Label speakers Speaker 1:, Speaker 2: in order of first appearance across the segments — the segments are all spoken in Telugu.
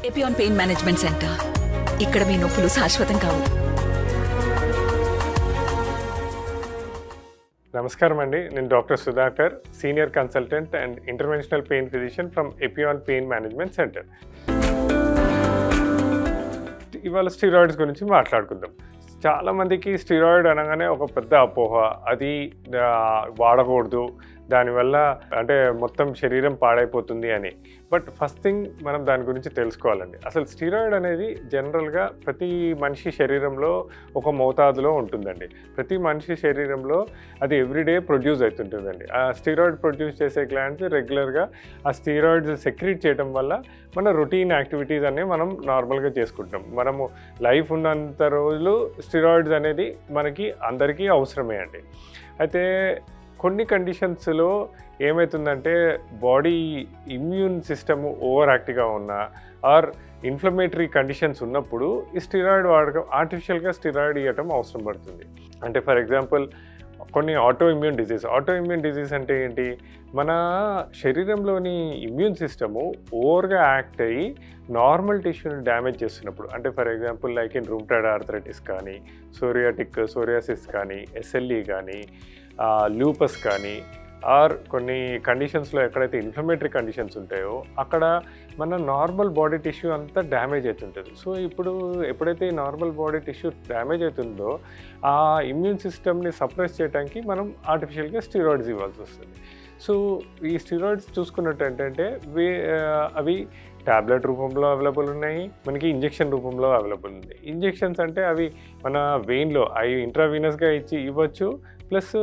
Speaker 1: Epione pain management centre. ఇక్కడ మీ నొప్పులు శాశ్వతం కావు.
Speaker 2: నమస్కారం అండి, నేను doctor Sudhakar, senior consultant and interventional pain physician from Epione pain management centre. ఇవాళ స్టీరాయిడ్స్ గురించి మాట్లాడుకుందాం. చాలామందికి స్టీరాయిడ్ అనగానే ఒక పెద్ద అపోహ, అది వాడకూడదు, దానివల్ల అంటే మొత్తం శరీరం పాడైపోతుంది అని. బట్ ఫస్ట్ థింగ్ మనం దాని గురించి తెలుసుకోవాలండి. అసలు స్టీరాయిడ్ అనేది జనరల్గా ప్రతి మనిషి శరీరంలో ఒక మోతాదులో ఉంటుందండి. ప్రతి మనిషి శరీరంలో అది ఎవ్రీడే ప్రొడ్యూస్ అవుతుంటుందండి. ఆ స్టీరాయిడ్ ప్రొడ్యూస్ చేసే గ్లాండ్స్ రెగ్యులర్గా ఆ స్టీరాయిడ్స్ సెక్రీట్ చేయడం వల్ల మన రొటీన్ యాక్టివిటీస్ అనేవి మనం నార్మల్గా చేసుకుంటాం. మనము లైఫ్ ఉన్నంత రోజులు స్టీరాయిడ్స్ అనేది మనకి అందరికీ అవసరమే అండి. అయితే కొన్ని కండిషన్స్లో ఏమవుతుందంటే బాడీ ఇమ్యూన్ సిస్టమ్ ఓవర్ యాక్టివ్గా ఉన్నా ఆర్ ఇన్ఫ్లమేటరీ కండిషన్స్ ఉన్నప్పుడు ఈ స్టీరాయిడ్ వాడకం, ఆర్టిఫిషియల్గా స్టీరాయిడ్ ఇవ్వటం అవసరం పడుతుంది. అంటే ఫర్ ఎగ్జాంపుల్ కొన్ని ఆటో ఇమ్యూన్ డిజీజ్ అంటే ఏంటి, మన శరీరంలోని ఇమ్యూన్ సిస్టము ఓవర్గా యాక్ట్ అయ్యి నార్మల్ టిష్యూని డ్యామేజ్ చేస్తున్నప్పుడు, అంటే for example like in rheumatoid arthritis కానీ, సోరియాసిస్ కానీ, ఎస్ఎల్ఈ కానీ, లూపస్ కానీ, ఆర్ కొన్ని కండిషన్స్లో ఎక్కడైతే ఇన్ఫ్లమేటరీ కండిషన్స్ ఉంటాయో అక్కడ మన నార్మల్ బాడీ టిష్యూ అంతా డ్యామేజ్ అవుతుంటుంది. సో ఎప్పుడైతే ఈ నార్మల్ బాడీ టిష్యూ డ్యామేజ్ అవుతుందో ఆ ఇమ్యూన్ సిస్టమ్ని సప్రెస్ చేయడానికి మనం ఆర్టిఫిషియల్గా స్టీరాయిడ్స్ ఇవ్వాల్సి వస్తుంది. సో ఈ స్టీరాయిడ్స్ చూసుకున్నట్టు ఏంటంటే అవి ట్యాబ్లెట్ రూపంలో అవైలబుల్ ఉన్నాయి, మనకి ఇంజెక్షన్ రూపంలో అవైలబుల్ ఉంది. ఇంజెక్షన్స్ అంటే అవి మన వెయిన్లో అవి ఇంట్రావీనస్గా ఇవ్వచ్చు, ప్లస్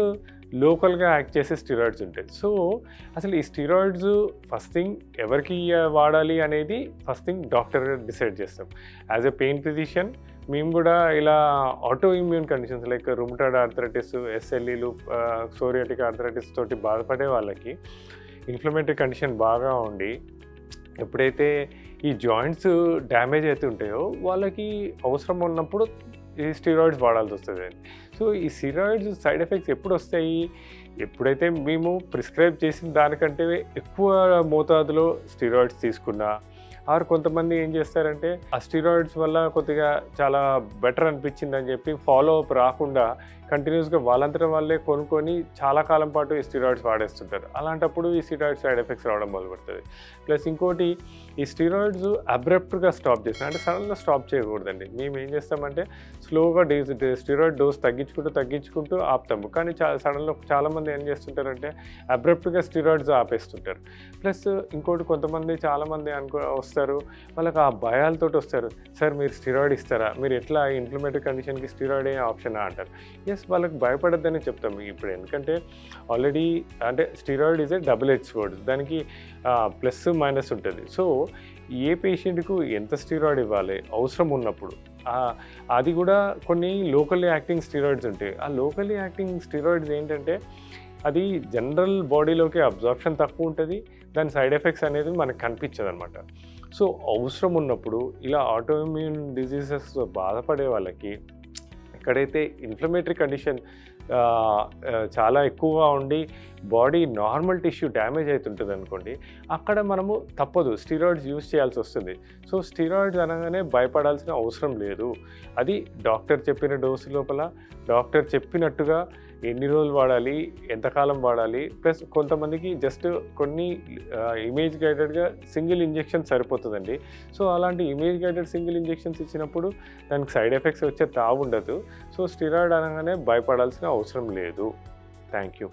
Speaker 2: లోకల్గా యాక్ట్ చేసే స్టీరాయిడ్స్ ఉంటాయి. సో అసలు ఈ స్టీరాయిడ్స్ ఫస్ట్ థింగ్ ఎవరికి వాడాలి అనేది ఫస్ట్ థింగ్ డాక్టర్ డిసైడ్ చేస్తాం. యాజ్ ఎ పెయిన్ ఫిజిషియన్ మేము కూడా ఇలా autoimmune conditions like rheumatoid arthritis, ఎస్ఎల్ఈలు, సోరియాటిక్ ఆర్థరైటిస్ తోటి బాధపడే వాళ్ళకి ఇన్ఫ్లమేటరీ కండిషన్ బాగా ఉండి ఎప్పుడైతే ఈ జాయింట్స్ డ్యామేజ్ అయితే ఉంటాయో వాళ్ళకి అవసరం ఉన్నప్పుడు ఈ స్టీరాయిడ్స్ వాడాల్సి వస్తుంది. సో ఈ స్టీరాయిడ్స్ సైడ్ ఎఫెక్ట్స్ ఎప్పుడు వస్తాయి, ఎప్పుడైతే మేము ప్రిస్క్రైబ్ చేసిన దానికంటే ఎక్కువ మోతాదులో స్టీరాయిడ్స్ తీసుకున్నా, ఆర్ కొంతమంది ఏం చేస్తారంటే ఆ స్టీరాయిడ్స్ వల్ల కొద్దిగా చాలా బెటర్ అనిపించింది అని చెప్పి ఫాలో అప్ రాకుండా కంటిన్యూస్గా వాళ్ళంతటా వాళ్ళే కొనుక్కొని చాలా కాలం పాటు ఈ స్టీరాయిడ్స్ వాడేస్తుంటారు. అలాంటప్పుడు ఈ స్టీరాయిడ్స్ సైడ్ ఎఫెక్ట్స్ రావడం మొదలుపడుతుంది. ప్లస్ ఇంకోటి, ఈ స్టీరాయిడ్స్ అబ్రప్ట్గా స్టాప్ చేస్తాం, అంటే సడన్గా స్టాప్ చేయకూడదండి. మేము ఏం చేస్తామంటే స్లోగా స్టీరాయిడ్ డోస్ తగ్గించుకుంటూ ఆపుతాము. కానీ సడన్గా చాలామంది ఏం చేస్తుంటారంటే అబ్రప్ట్గా స్టీరాయిడ్స్ ఆపేస్తుంటారు. ప్లస్ ఇంకోటి, చాలామంది వస్తారు, వాళ్ళకి ఆ భయాలతో వస్తారు, సార్ మీరు స్టీరాయిడ్ ఇస్తారా, మీరు ఎట్లా ఇన్ఫ్లమేటరీ కండిషన్కి స్టీరాయిడ్ ఏ ఆప్షనా అంటారు. ఎస్, వాళ్ళకి భయపడద్దని చెప్తాము ఇప్పుడు. ఎందుకంటే ఆల్రెడీ అంటే steroid is a double edge sword, దానికి ప్లస్ మైనస్ ఉంటుంది. సో ఏ పేషెంట్కు ఎంత స్టీరాయిడ్ ఇవ్వాలి అవసరం ఉన్నప్పుడు, అది కూడా కొన్ని లోకల్లీ యాక్టింగ్ స్టీరాయిడ్స్ ఉంటాయి. ఆ లోకల్లీ యాక్టింగ్ స్టీరాయిడ్స్ ఏంటంటే అది జనరల్ బాడీలోకి అబ్జార్ప్షన్ తక్కువ ఉంటుంది, దాని సైడ్ ఎఫెక్ట్స్ అనేది మనకు కనిపించదు అనమాట. సో అవసరం ఉన్నప్పుడు ఇలా ఆటో ఇమ్యూన్ డిజీజెస్తో బాధపడే వాళ్ళకి ఎక్కడైతే ఇన్ఫ్లమేటరీ కండిషన్ చాలా ఎక్కువగా ఉండి బాడీ నార్మల్ టిష్యూ డ్యామేజ్ అవుతుంటుంది అనుకోండి, అక్కడ మనము తప్పదు స్టీరాయిడ్స్ యూజ్ చేయాల్సి వస్తుంది. సో స్టీరాయిడ్స్ అనగానే భయపడాల్సిన అవసరం లేదు. అది డాక్టర్ చెప్పిన డోసు లోపల డాక్టర్ చెప్పినట్టుగా ఎన్ని రోజులు వాడాలి, ఎంతకాలం వాడాలి, ప్లస్ కొంతమందికి జస్ట్ కొన్ని ఇమేజ్ గైడెడ్గా సింగిల్ ఇంజెక్షన్ సరిపోతుందండి. సో అలాంటి ఇమేజ్ గైడెడ్ సింగిల్ ఇంజెక్షన్స్ ఇచ్చినప్పుడు దానికి సైడ్ ఎఫెక్ట్స్ వచ్చే తావు ఉండదు. సో స్టీరాయిడ్ అనగానే భయపడాల్సిన అవసరం లేదు. Thank you.